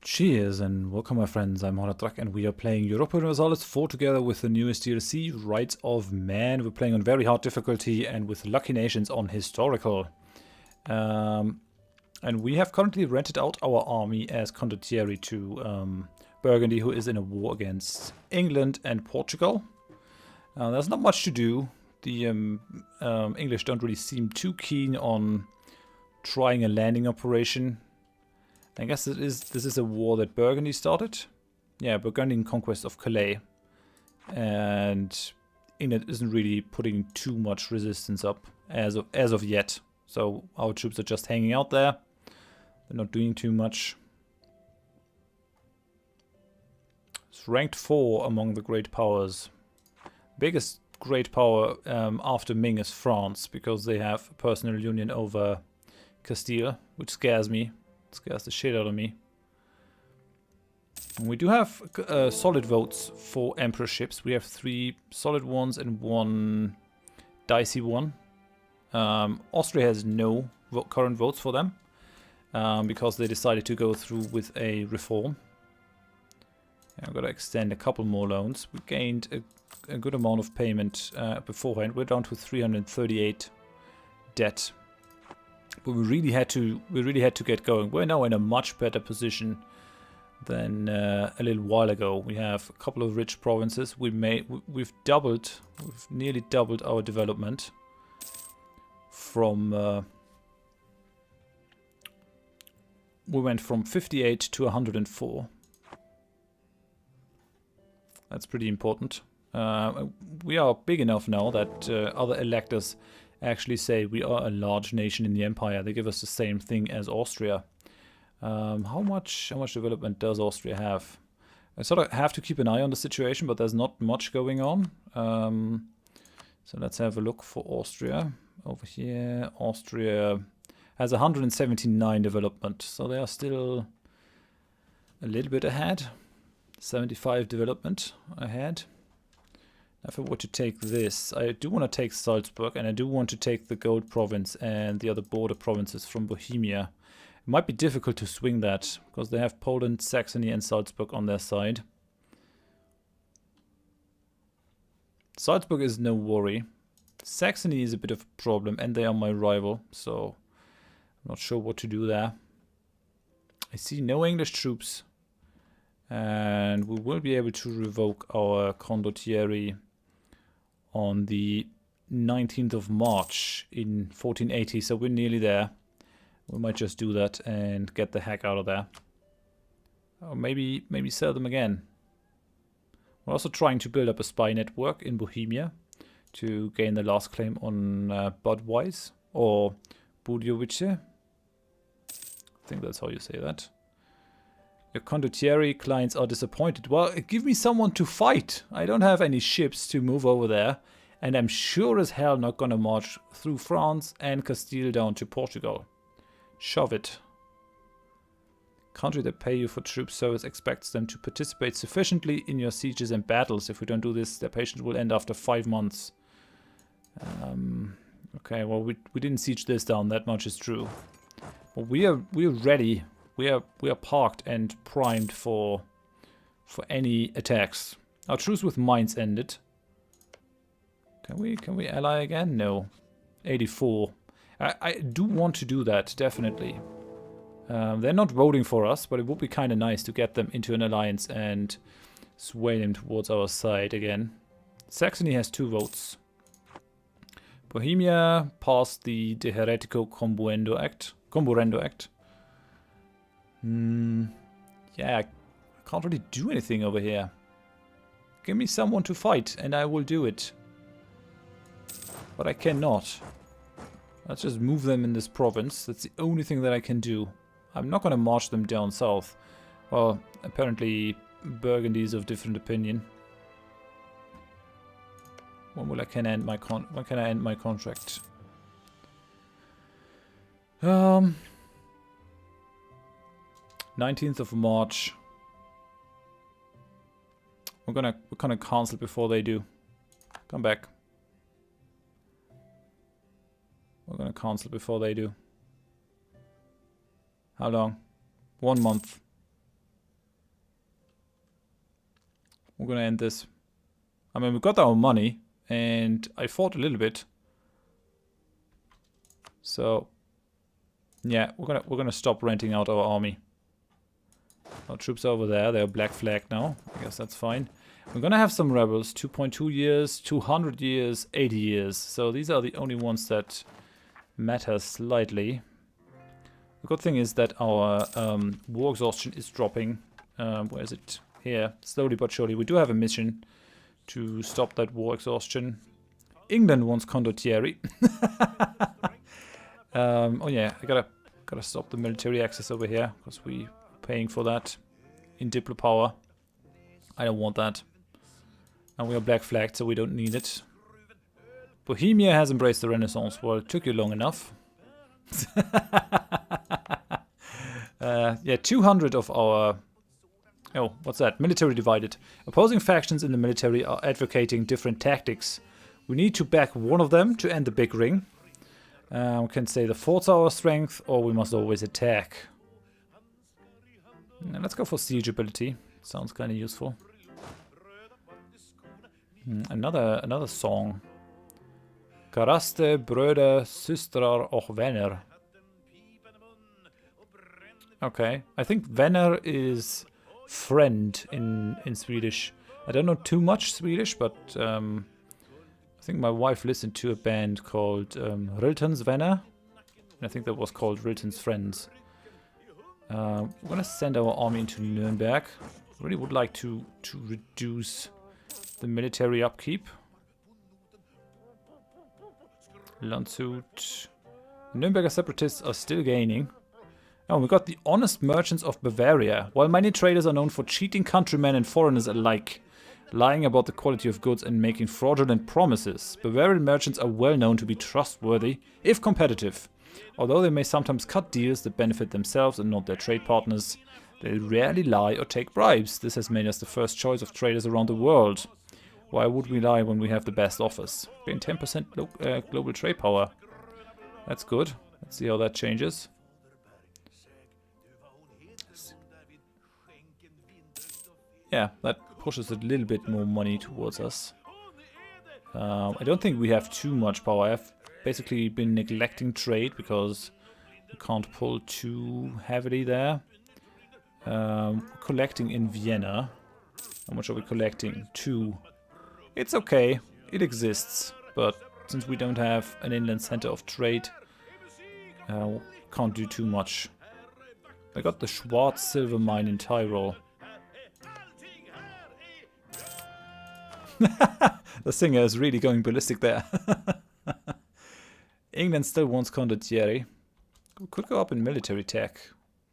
Cheers and welcome my friends, I'm Horath Drak and we are playing Europa Universalis IV together with the newest DLC, Rights of Man. We're playing on very hard difficulty and with Lucky Nations on Historical. And we have currently rented out our army as condottieri to Burgundy, who is in a war against England and Portugal. There's not much to do. The English don't really seem too keen on trying a landing operation. I guess this is a war that Burgundy started. Yeah, Burgundian conquest of Calais. And England isn't really putting too much resistance up as of yet. So our troops are just hanging out there. They're not doing too much. It's ranked 4 among the great powers. Biggest great power after Ming is France, because they have a personal union over Castile, which scares me. Scares the shit out of me. And we do have solid votes for emperorships. We have 3 solid ones and 1 dicey one. Austria has no current votes for them because they decided to go through with a reform. And I've got to extend a couple more loans. We gained a good amount of payment beforehand. We're down to 338 debt. But we really had to get going. We're now in a much better position than a little while ago. We have a couple of rich provinces. We've nearly doubled our development from we went from 58 to 104. That's pretty important. We are big enough now that other electors actually say we are a large nation in the empire. They give us the same thing as Austria. How much development does Austria have? I sort of have to keep an eye on the situation, but there's not much going on. So let's have a look for Austria. Over here, Austria has 179 development, so they are still a little bit ahead. 75 development ahead. If I were to take this, I do want to take Salzburg, and I do want to take the Gold Province and the other border provinces from Bohemia. It might be difficult to swing that, because they have Poland, Saxony and Salzburg on their side. Salzburg is no worry. Saxony is a bit of a problem, and they are my rival, so I'm not sure what to do there. I see no English troops, and we will be able to revoke our condottieri on the 19th of March in 1480, so we're nearly there. We might just do that and get the heck out of there. Or maybe sell them again. We're also trying to build up a spy network in Bohemia to gain the last claim on Budweis or Budjovice. I think that's how you say that. Your condottieri clients are disappointed. Well, give me someone to fight. I don't have any ships to move over there. And I'm sure as hell not gonna march through France and Castile down to Portugal. Shove it. Country that pay you for troop service expects them to participate sufficiently in your sieges and battles. If we don't do this, their patience will end after 5 months. Okay, well, we didn't siege this down. That much is true. But we're ready. We are parked and primed for any attacks. Our truce with mines ended. Can we ally again? No. 84. I do want to do that, definitely. They're not voting for us, but it would be kind of nice to get them into an alliance and sway them towards our side again. Saxony has 2 votes. Bohemia passed the De Heretico Comburendo Act. Yeah, I can't really do anything over here. Give me someone to fight and I will do it. But I cannot. Let's just move them in this province. That's the only thing that I can do. I'm not going to march them down south. Well, apparently Burgundy is of different opinion. When can I end my contract? 19th of March. We're gonna cancel before they do. Come back. We're gonna cancel before they do. How long? 1 month. we're gonna end this. I mean, we got our money, and I fought a little bit. So, yeah, we're gonna stop renting out our army. Our troops are over there. They're black flag now. I guess that's fine. We're gonna have some rebels. 2.2 years, 200 years, 80 years. So these are the only ones that matter slightly. The good thing is that our war exhaustion is dropping. Where is it? Here. Slowly but surely. We do have a mission to stop that war exhaustion. England wants condottieri. Oh yeah, I gotta stop the military access over here because we are paying for that in diplo power. I don't want that. And we are black flagged, so we don't need it. Bohemia has embraced the Renaissance. Well, it took you long enough. Yeah, 200 of our... Oh, what's that? Military divided. Opposing factions in the military are advocating different tactics. We need to back one of them to end the big ring. We can say the forts are our strength, or we must always attack. Now let's go for siege ability. Sounds kind of useful. Another song. Karaste, bröder, systrar och vänner. Okay, I think vänner is friend in Swedish. I don't know too much Swedish, but I think my wife listened to a band called Riltons Vänner. I think that was called Riltons Friends. We're gonna send our army into Nuremberg. Really would like to reduce the military upkeep. Landshut. Nuremberger separatists are still gaining. Oh, we got the honest merchants of Bavaria. While many traders are known for cheating countrymen and foreigners alike, lying about the quality of goods and making fraudulent promises, Bavarian merchants are well known to be trustworthy, if competitive. Although they may sometimes cut deals that benefit themselves and not their trade partners, they rarely lie or take bribes. This has made us the first choice of traders around the world. Why would we lie when we have the best offers? Gain 10% global trade power. That's good. Let's see how that changes. Yeah, that pushes a little bit more money towards us. I don't think we have too much power. I've basically been neglecting trade because we can't pull too heavily there. Collecting in Vienna. How much are we collecting? 2. It's okay. It exists. But since we don't have an inland center of trade, can't do too much. I got the Schwarz silver mine in Tyrol. The singer is really going ballistic there. England still wants condottieri. We could go up in military tech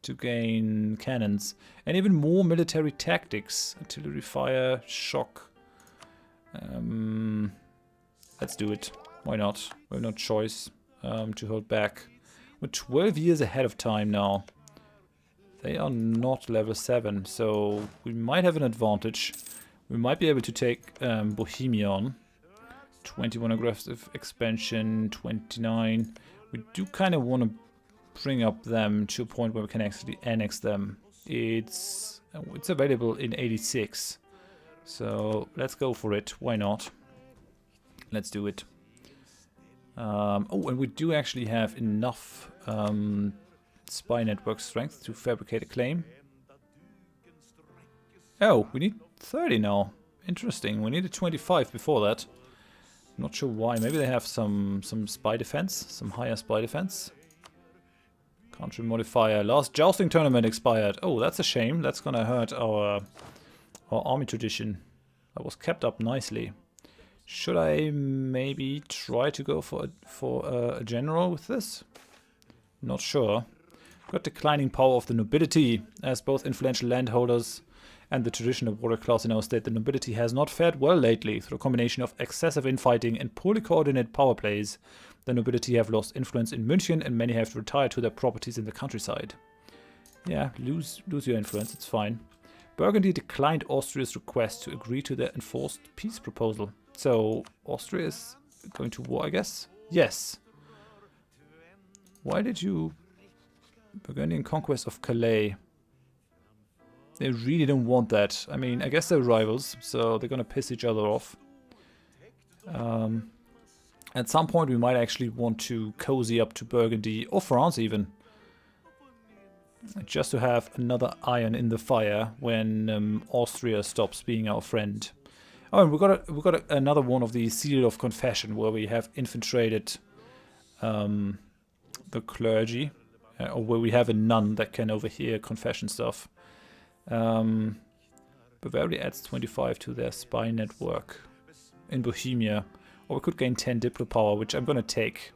to gain cannons. And even more military tactics. Artillery fire, shock. Let's do it. Why not? We have no choice to hold back. We're 12 years ahead of time now. They are not level 7, so we might have an advantage. We might be able to take Bohemia on. 21 aggressive expansion, 29. We do kind of want to bring up them to a point where we can actually annex them. It's available in 86. So let's go for it. Why not? Let's do it. Oh, and we do actually have enough spy network strength to fabricate a claim. Oh, we need 30 now. Interesting. We needed 25 before that. Not sure why. Maybe they have some spy defense, some higher spy defense. Country modifier. Last jousting tournament expired. Oh, that's a shame. That's gonna hurt our army tradition. That was kept up nicely. Should I maybe try to go for a general with this? Not sure. Got declining power of the nobility. As both influential landholders and the traditional warrior class in our state, the nobility has not fared well lately. Through a combination of excessive infighting and poorly coordinated power plays, the nobility have lost influence in München and many have retired to their properties in the countryside. Yeah, lose your influence, it's fine. Burgundy declined Austria's request to agree to their enforced peace proposal. So, Austria is going to war, I guess? Yes. Why did you... Burgundian conquest of Calais. They really don't want that. I mean, I guess they're rivals, so they're gonna piss each other off. At some point we might actually want to cozy up to Burgundy, or France even. Just to have another iron in the fire when Austria stops being our friend. Oh, and we got another one of the Seal of Confession, where we have infiltrated the clergy, or where we have a nun that can overhear confession stuff. Bavaria adds 25 to their spy network in Bohemia. Or we could gain 10 diplo power, which I'm gonna take.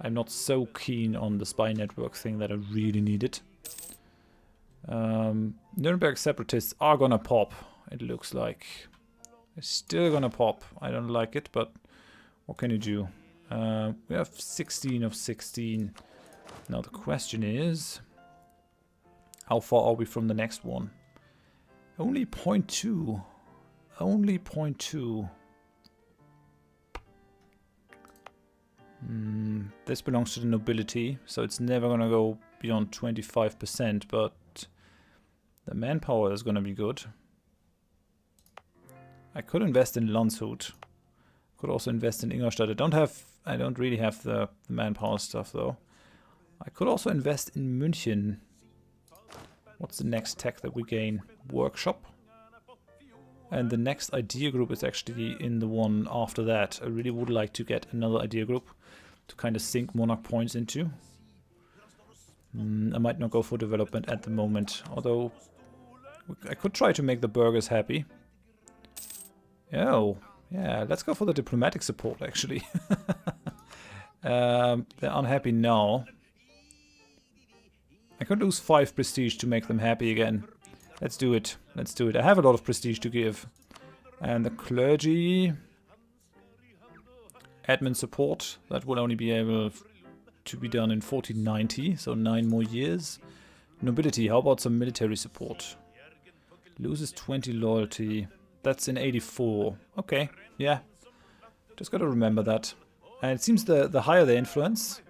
I'm not so keen on the spy network thing that I really need it. Nuremberg separatists are gonna pop, it looks like. They're still gonna pop. I don't like it, but what can you do? We have 16 of 16. Now the question is, how far are we from the next one? Only 0.2. Only 0.2. This belongs to the nobility, so it's never gonna go beyond 25%, but the manpower is gonna be good. I could invest in Landshut. Could also invest in Ingolstadt. I don't really have the manpower stuff though. I could also invest in München. What's the next tech that we gain? Workshop. And the next idea group is actually in the one after that. I really would like to get another idea group to kind of sink monarch points into. I might not go for development at the moment, although I could try to make the burghers happy. Oh, yeah, let's go for the diplomatic support actually. They're unhappy now. I could lose 5 prestige to make them happy again. Let's do it. Let's do it. I have a lot of prestige to give. And the clergy... admin support. That will only be able to be done in 1490, so 9 more years. Nobility, how about some military support? Loses 20 loyalty. That's in 84. Okay, yeah. Just gotta remember that. And it seems the higher the influence,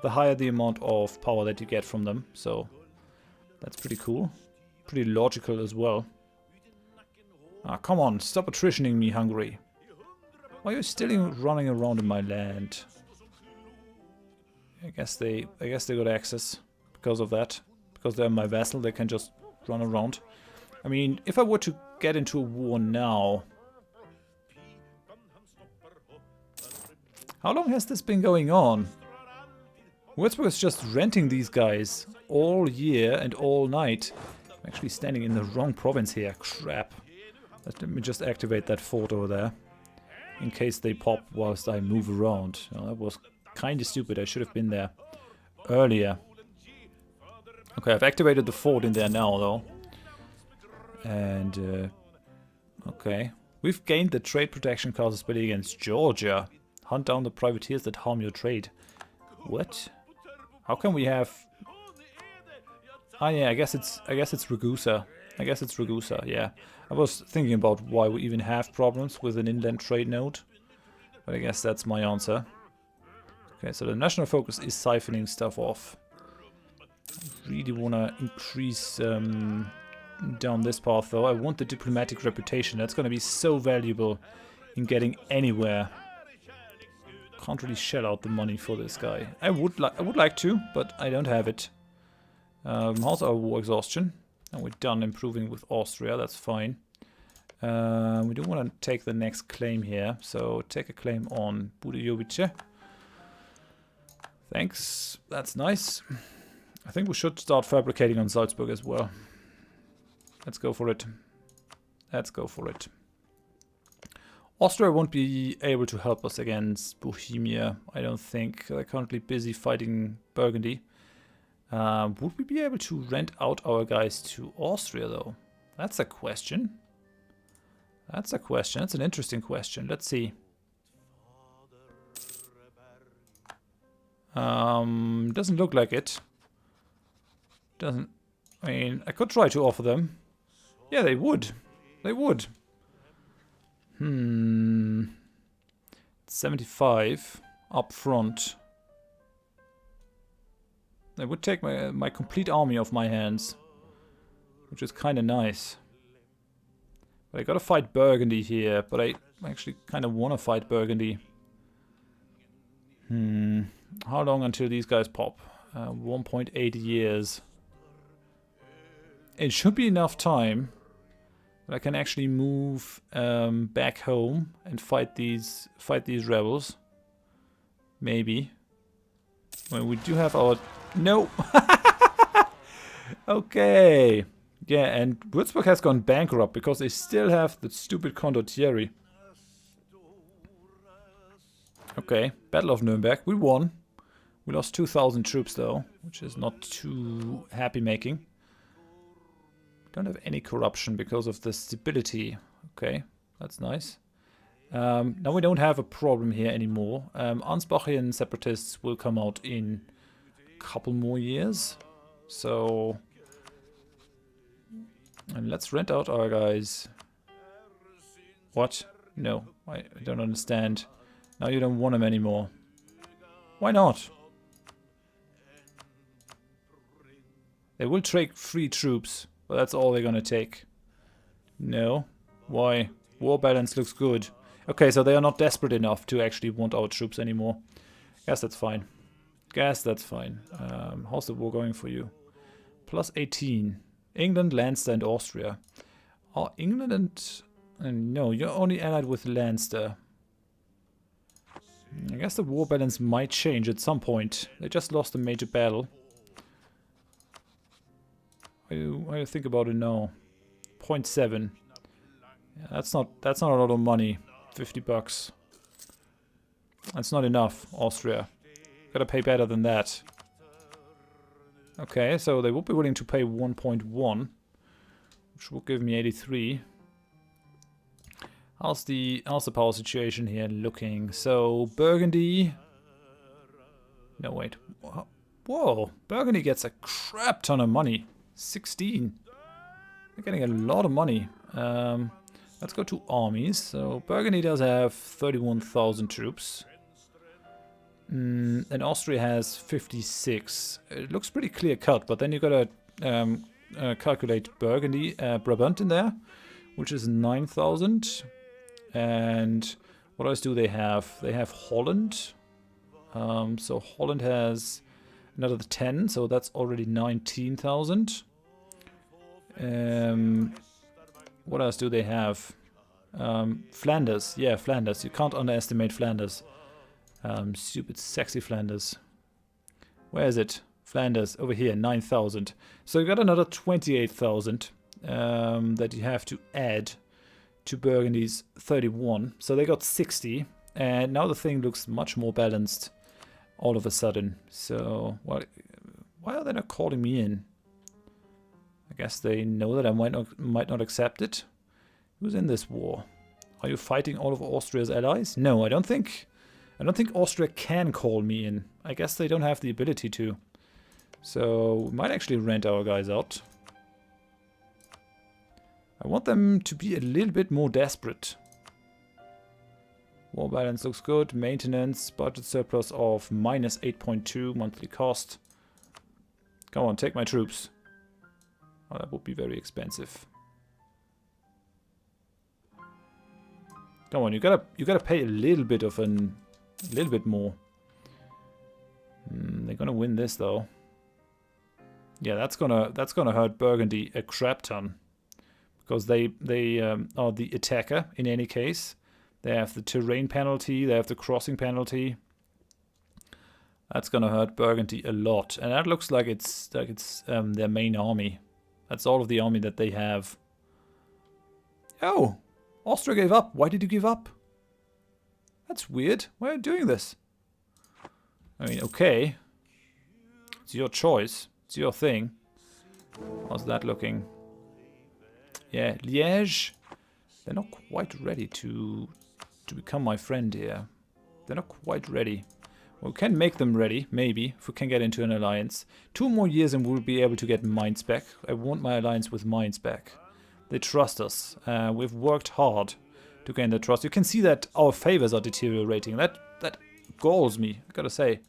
the higher the amount of power that you get from them. So that's pretty cool. Pretty logical as well. Ah, come on, stop attritioning me, Hungary. Why are you still running around in my land? I guess they got access because of that. Because they're my vassal, they can just run around. I mean, if I were to get into a war now... How long has this been going on? Würzburg is just renting these guys all year and all night. I'm actually standing in the wrong province here. Crap. Let me just activate that fort over there. In case they pop whilst I move around. Oh, that was kind of stupid. I should have been there earlier. Okay, I've activated the fort in there now, though. And, okay. We've gained the trade protection casus belli against Georgia. Hunt down the privateers that harm your trade. What? How can we have... Ah, yeah, I guess it's Ragusa. I guess it's Ragusa, yeah. I was thinking about why we even have problems with an inland trade node. But I guess that's my answer. Okay, so the national focus is siphoning stuff off. I really want to increase down this path, though. I want the diplomatic reputation. That's going to be so valuable in getting anywhere. Can't really shell out the money for this guy. I would like to, but I don't have it. How's our war exhaustion? And we're done improving with Austria, that's fine. We do want to take the next claim here, so take a claim on Budejovice. Thanks, that's nice. I think we should start fabricating on Salzburg as well. Let's go for it. Let's go for it. Austria won't be able to help us against Bohemia, I don't think. They're currently busy fighting Burgundy. Would we be able to rent out our guys to Austria, though? That's a question. That's a question. That's an interesting question. Let's see. Doesn't look like it. Doesn't... I mean, I could try to offer them. Yeah, they would. They would. 75 up front. They would take my complete army off my hands. which is kind of nice. But I gotta fight Burgundy here, but I actually kind of want to fight Burgundy. How long until these guys pop? 1.8 years. It should be enough time that I can actually move back home and fight these rebels. Maybe. Well, we do have our... No! Okay. Yeah, and Würzburg has gone bankrupt because they still have the stupid condottieri. Okay, Battle of Nuremberg. We won. We lost 2,000 troops though, which is not too happy making. Don't have any corruption because of the stability. Okay, that's nice. Now we don't have a problem here anymore. Ansbachian separatists will come out in a couple more years. So... And let's rent out our guys. What? No, I don't understand. Now you don't want them anymore. Why not? They will take free troops, but that's all they're gonna take. No. Why? War balance looks good. Okay, so they are not desperate enough to actually want our troops anymore. Guess that's fine. Guess that's fine. How's the war going for you? Plus 18. England, Leinster, and Austria. Oh, England and no, you're only allied with Leinster. I guess the war balance might change at some point. They just lost a major battle. What do you think about it now? 0.7. Yeah, that's not a lot of money. 50 bucks. That's not enough, Austria. Gotta pay better than that. Okay, so they would be willing to pay 1.1, which will give me 83. How's the power situation here looking? So Burgundy. No wait. Whoa! Burgundy gets a crap ton of money. 16. They're getting a lot of money. Let's go to armies. So Burgundy does have 31,000 troops. And Austria has 56. It looks pretty clear cut, but then you gotta calculate Burgundy, Brabant in there, which is 9,000. And what else do they have? They have Holland. So Holland has another 10, so that's already 19,000. What else do they have? Flanders. Yeah, Flanders. You can't underestimate Flanders. Stupid sexy Flanders. Where is it? Flanders, over here, 9,000. So you got another 28,000 that you have to add to Burgundy's 31. So they got 60. And now the thing looks much more balanced all of a sudden. So, well, why are they not calling me in? I guess they know that I might not accept it. Who's in this war? Are you fighting all of Austria's allies? No, I don't think Austria can call me in. I guess they don't have the ability to. So we might actually rent our guys out. I want them to be a little bit more desperate. War balance looks good. Maintenance, budget surplus of minus 8.2 monthly cost. Come on, take my troops. Oh, that would be very expensive. Come on, you gotta pay a little bit of an... A little bit more. They're gonna win this though. Yeah, that's gonna hurt Burgundy a crap ton, because they are the attacker in any case. They have the terrain penalty. They have the crossing penalty. That's gonna hurt Burgundy a lot, and that looks like it's their main army. That's all of the army that they have. Oh, Austria gave up. Why did you give up? That's weird. Why are you doing this? I mean, okay. It's your choice. It's your thing. How's that looking? Yeah, Liège. They're not quite ready to become my friend here. They're not quite ready. Well, we can make them ready, maybe, if we can get into an alliance. 2 more years and we'll be able to get Mainz back. I want my alliance with Mainz back. They trust us. We've worked hard to gain their trust. You can see that our favors are deteriorating. That galls me, I gotta say.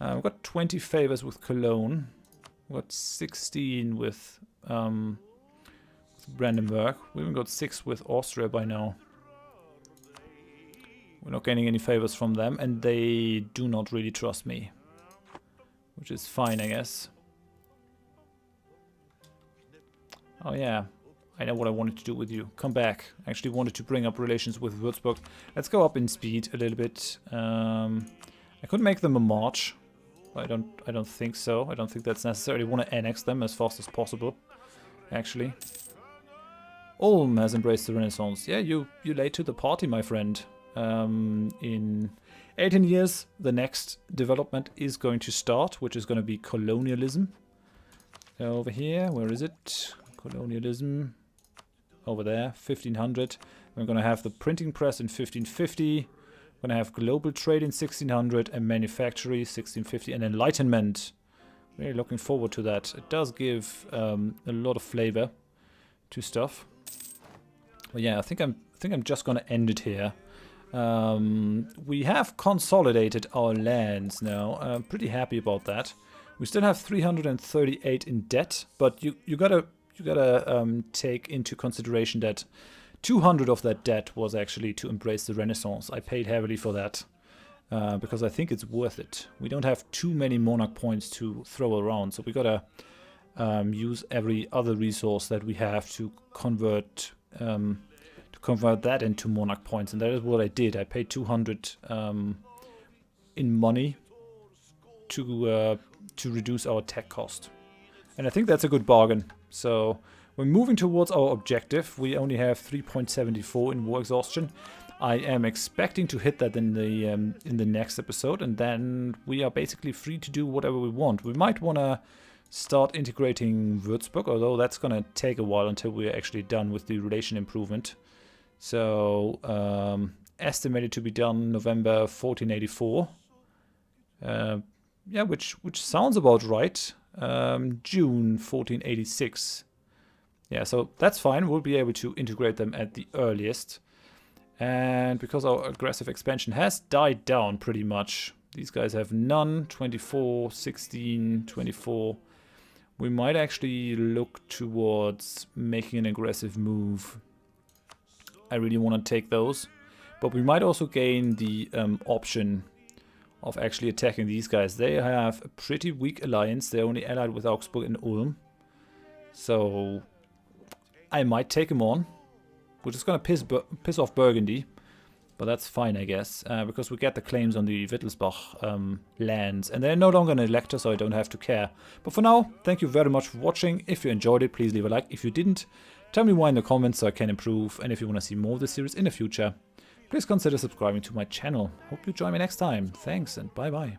We've got 20 favors with Cologne. We've got 16 with Brandenburg. We even got 6 with Austria by now. We're not gaining any favors from them, and they do not really trust me. Which is fine, I guess. Oh yeah, I know what I wanted to do with you. Come back. I actually wanted to bring up relations with Würzburg. Let's go up in speed a little bit. I could make them a march. I don't think so. I don't think that's necessary. I want to annex them as fast as possible, actually. Ulm has embraced the Renaissance. Yeah, you late to the party, my friend. In 18 years, the next development is going to start, which is going to be colonialism. Over here, where is it? Colonialism. Over there, 1500. We're going to have the printing press in 1550. We're going to have global trade in 1600 and manufacturing 1650 and Enlightenment. Really looking forward to that. It does give a lot of flavor to stuff. But yeah, I think I'm just going to end it here. We have consolidated our lands now. I'm pretty happy about that. We still have 338 in debt, but you gotta take into consideration that 200 of that debt was actually to embrace the Renaissance. I paid heavily for that because I think it's worth it. We don't have too many monarch points to throw around, so we gotta use every other resource that we have to convert that into monarch points, and that is what I did. I paid 200 in money to reduce our tech cost, and I think that's a good bargain. So we're moving towards our objective. We only have 3.74 in war exhaustion. I am expecting to hit that in the next episode, and then we are basically free to do whatever we want. We might want to start integrating Würzburg, although that's going to take a while until we're actually done with the relation improvement. So estimated to be done November 1484. Yeah, which sounds about right. June 1486. Yeah, so that's fine. We'll be able to integrate them at the earliest. And because our aggressive expansion has died down pretty much, these guys have none, 24, 16, 24. We might actually look towards making an aggressive move. I really want to take those. But we might also gain the option of actually attacking these guys. They have a pretty weak alliance. They're only allied with Augsburg and Ulm. So I might take them on. We're just going to piss off Burgundy. But that's fine, I guess. Because we get the claims on the Wittelsbach lands. And they're no longer an elector, so I don't have to care. But for now, thank you very much for watching. If you enjoyed it, please leave a like. If you didn't, tell me why in the comments so I can improve. And if you want to see more of this series in the future, please consider subscribing to my channel. Hope you join me next time. Thanks and bye bye.